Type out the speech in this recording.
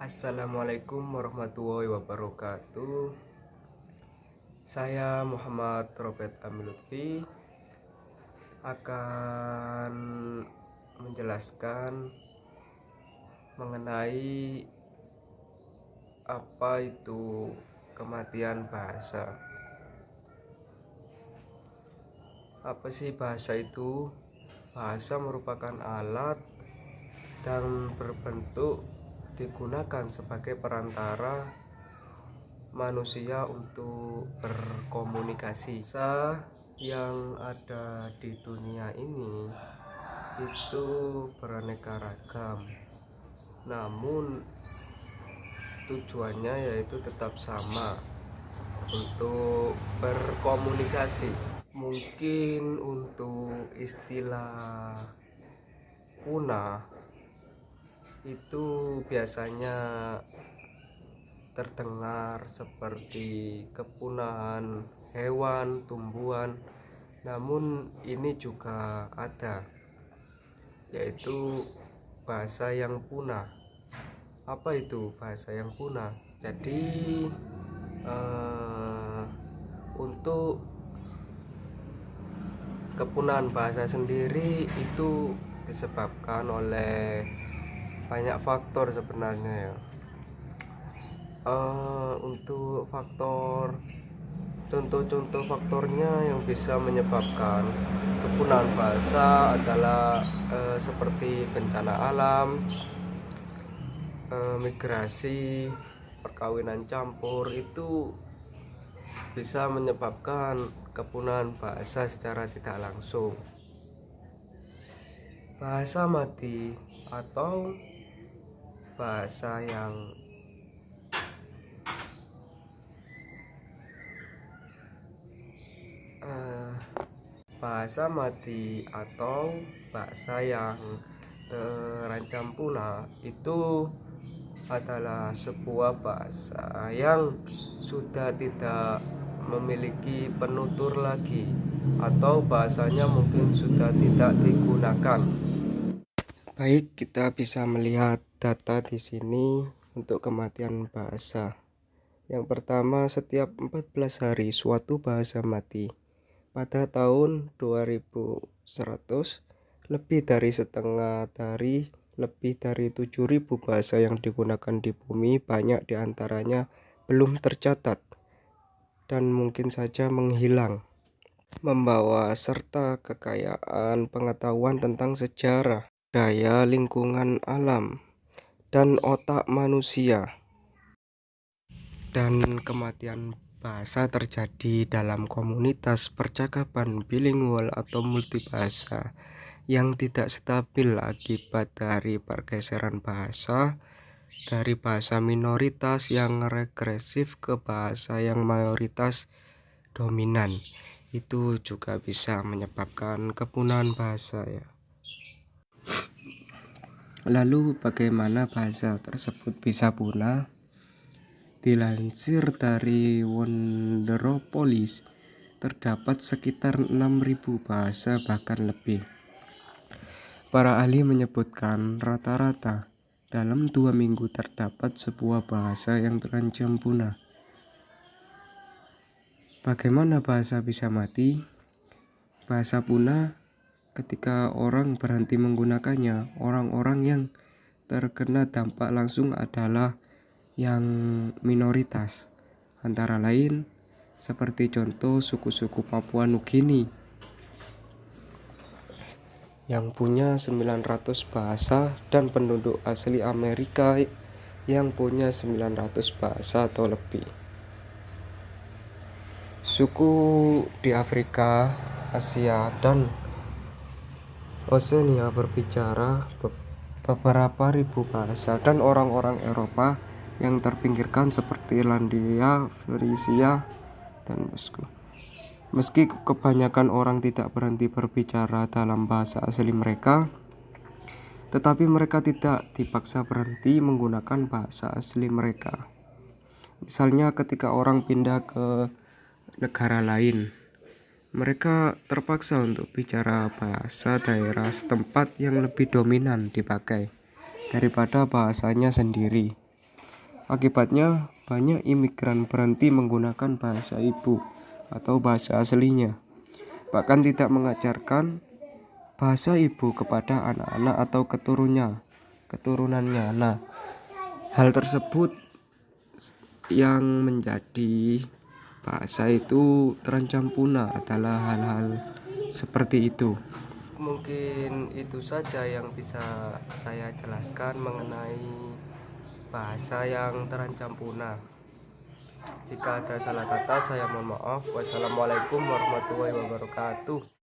Assalamualaikum warahmatullahi wabarakatuh. Saya Muhammad Robert Amilutfi akan menjelaskan mengenai apa itu kematian bahasa. Apa sih bahasa itu? Bahasa merupakan alat dan berbentuk digunakan sebagai perantara manusia untuk berkomunikasi. Bahasa yang ada di dunia ini itu beraneka ragam, namun tujuannya yaitu tetap sama, untuk berkomunikasi. Mungkin untuk istilah punah itu biasanya terdengar seperti kepunahan hewan, tumbuhan. Namun ini juga ada, yaitu bahasa yang punah. Apa itu bahasa yang punah? Jadi untuk kepunahan bahasa sendiri itu disebabkan oleh banyak faktor sebenarnya ya. Untuk contoh-contoh faktornya yang bisa menyebabkan kepunahan bahasa adalah seperti bencana alam, migrasi, perkawinan campur, itu bisa menyebabkan kepunahan bahasa secara tidak langsung. Bahasa mati atau bahasa yang bahasa mati atau bahasa yang terancam punah itu adalah sebuah bahasa yang sudah tidak memiliki penutur lagi, atau bahasanya mungkin sudah tidak digunakan. Baik, kita bisa melihat data di sini untuk kematian bahasa. Yang pertama, setiap 14 hari suatu bahasa mati. Pada tahun 2100, lebih dari setengah dari lebih dari 7.000 bahasa yang digunakan di bumi, banyak diantaranya belum tercatat dan mungkin saja menghilang, membawa serta kekayaan pengetahuan tentang sejarah, daya lingkungan alam, dan otak manusia. Dan kematian bahasa terjadi dalam komunitas percakapan bilingual atau multibahasa yang tidak stabil akibat dari pergeseran bahasa dari bahasa minoritas yang regresif ke bahasa yang mayoritas dominan. Itu juga bisa menyebabkan kepunahan bahasa ya. Lalu bagaimana bahasa tersebut bisa punah? Dilansir dari Wonderopolis, terdapat sekitar 6.000 bahasa bahkan lebih. Para ahli menyebutkan rata-rata dalam 2 minggu terdapat sebuah bahasa yang terancam punah. Bagaimana bahasa bisa mati? Bahasa punah ketika orang berhenti menggunakannya. Orang-orang yang terkena dampak langsung adalah yang minoritas, antara lain seperti contoh suku-suku Papua Nugini yang punya 900 bahasa dan penduduk asli Amerika yang punya 900 bahasa atau lebih. Suku di Afrika, Asia, dan Oseania berbicara beberapa ribu bahasa, dan orang-orang Eropa yang terpinggirkan seperti Irlandia, Frisia, dan Moskow. Meski kebanyakan orang tidak berhenti berbicara dalam bahasa asli mereka, tetapi mereka tidak dipaksa berhenti menggunakan bahasa asli mereka. Misalnya ketika orang pindah ke negara lain, mereka terpaksa untuk bicara bahasa daerah setempat yang lebih dominan dipakai daripada bahasanya sendiri. Akibatnya banyak imigran berhenti menggunakan bahasa ibu atau bahasa aslinya, bahkan tidak mengajarkan bahasa ibu kepada anak-anak atau keturunannya. Nah, hal tersebut yang menjadi bahasa itu terancam punah adalah hal-hal seperti itu. Mungkin itu saja yang bisa saya jelaskan mengenai bahasa yang terancam punah. Jika ada salah kata, saya mohon maaf. Wassalamualaikum warahmatullahi wabarakatuh.